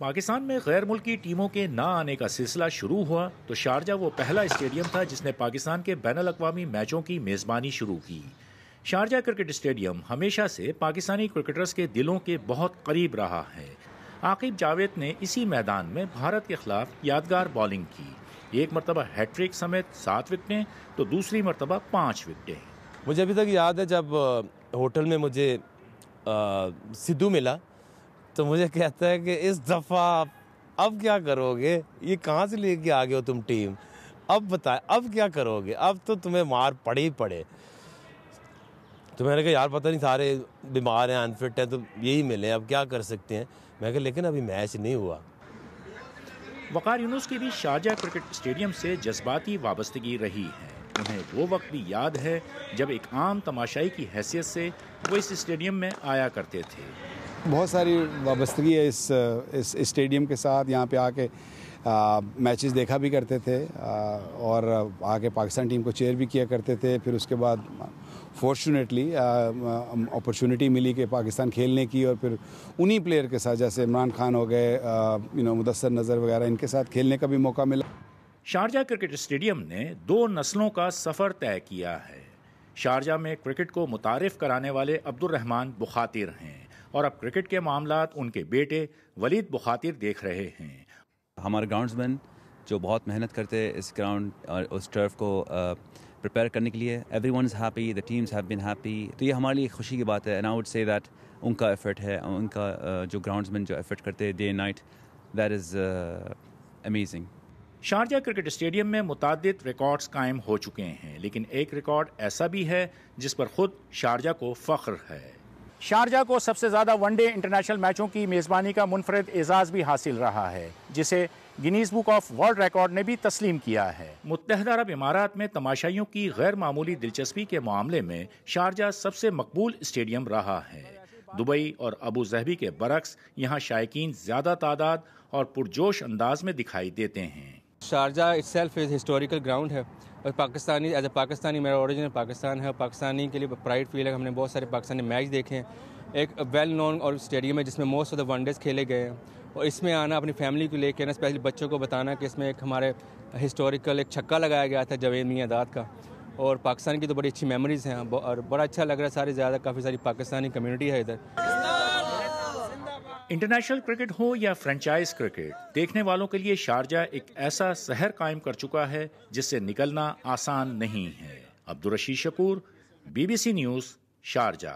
پاکستان میں غیر ملکی ٹیموں کے نہ آنے کا سلسلہ شروع ہوا تو شارجہ وہ پہلا اسٹیڈیم تھا جس نے پاکستان کے بین الاقوامی میچوں کی میزبانی شروع کی۔ شارجہ کرکٹ اسٹیڈیم ہمیشہ سے پاکستانی کرکٹرز کے دلوں کے بہت قریب رہا ہے۔ عاقب جاوید نے اسی میدان میں بھارت کے خلاف یادگار بالنگ کی، ایک مرتبہ ہیٹ ٹرک سمیت 7 وکٹیں تو دوسری مرتبہ 5 وکٹیں۔ مجھے ابھی تک یاد ہے جب ہوٹل میں مجھے سدھو ملا تو مجھے کہتا ہے کہ اس دفعہ اب کیا کرو گے، یہ کہاں سے لے کے آ گئے ہو تم ٹیم، اب بتائیں اب کیا کرو گے، اب تو تمہیں مار پڑے ہی پڑے۔ تو میں نے کہا یار پتہ نہیں سارے بیمار ہیں، انفٹ ہیں، تو یہی ملے، اب کیا کر سکتے ہیں۔ میں کہا لیکن ابھی میچ نہیں ہوا۔ وقار یونس کی بھی شارجہ کرکٹ اسٹیڈیم سے جذباتی وابستگی رہی ہے۔ انہیں وہ وقت بھی یاد ہے جب ایک عام تماشائی کی حیثیت سے وہ اس اسٹیڈیم میں آیا کرتے تھے۔ بہت ساری وابستگی ہے اس اسٹیڈیم کے ساتھ، یہاں پہ آ کے میچز دیکھا بھی کرتے تھے اور آ کے پاکستان ٹیم کو چیئر بھی کیا کرتے تھے۔ پھر اس کے بعد فارچونیٹلی اپرچونٹی ملی کہ پاکستان کھیلنے کی، اور پھر انہی پلیئر کے ساتھ جیسے عمران خان ہو گئے، مدثر نظر وغیرہ، ان کے ساتھ کھیلنے کا بھی موقع ملا۔ شارجہ کرکٹ اسٹیڈیم نے 2 نسلوں کا سفر طے کیا ہے۔ شارجہ میں کرکٹ کو متعارف کرانے والے عبد الرحمان بخاطر ہیں اور اب کرکٹ کے معاملات ان کے بیٹے ولید بخاطر دیکھ رہے ہیں۔ ہمارے گراؤنڈز مین جو بہت محنت کرتے اس گراؤنڈ اور اس ٹرف کو پریپیئر کرنے کے لیے، every one is happy, the teams have been happy, تو یہ ہمارے لیے خوشی کی بات ہے۔ And I would say that in کا ایفرٹ ہے، ان کا جو گراؤنڈز مین جو ایفرٹ کرتے day and night, that is amazing. Sharjah cricket stadium میں متعدد ریکارڈز قائم ہو چکے ہیں، لیکن ایک ریکارڈ ایسا بھی ہے جس پر خود شارجہ کو فخر ہے۔ شارجہ کو سب سے زیادہ ون ڈے انٹرنیشنل میچوں کی میزبانی کا منفرد اعزاز بھی حاصل رہا ہے، جسے Guinness book of world record نے بھی تسلیم کیا ہے۔ متحدہ عرب امارات میں تماشائیوں کی غیر معمولی دلچسپی کے معاملے میں شارجہ سب سے مقبول اسٹیڈیم رہا ہے۔ دبئی اور ابو ظہبی کے برعکس یہاں شائقین زیادہ تعداد اور پرجوش انداز میں دکھائی دیتے ہیں۔ شارجہ اٹسیلف ایک ہسٹوریکل گراؤنڈ ہے اور پاکستانی ایز اے پاکستانی، میرا اوریجن پاکستان ہے، پاکستانی کے لیے پرائڈ فیل ہے۔ ہم نے بہت سارے پاکستانی میچ دیکھے ہیں۔ ایک ویل نون اور اسٹیڈیم ہے جس میں most of the one days کھیلے گئے ہیں، اور اس میں آنا اپنی فیملی کو لے کے نا، اسپیشلی بچوں کو بتانا کہ اس میں ایک ہمارے ہسٹوریکل ایک چھکا لگایا گیا تھا جاوید میاں داد کا، اور پاکستان کی تو بڑی اچھی میموریز ہیں اور بڑا اچھا لگ رہا ہے۔ کافی ساری پاکستانی کمیونٹی ہے ادھر۔ انٹرنیشنل کرکٹ ہو یا فرنچائز کرکٹ، دیکھنے والوں کے لیے شارجہ ایک ایسا شہر قائم کر چکا ہے جس سے نکلنا آسان نہیں ہے۔ عبدالرشید شکور، BBC نیوز، شارجہ۔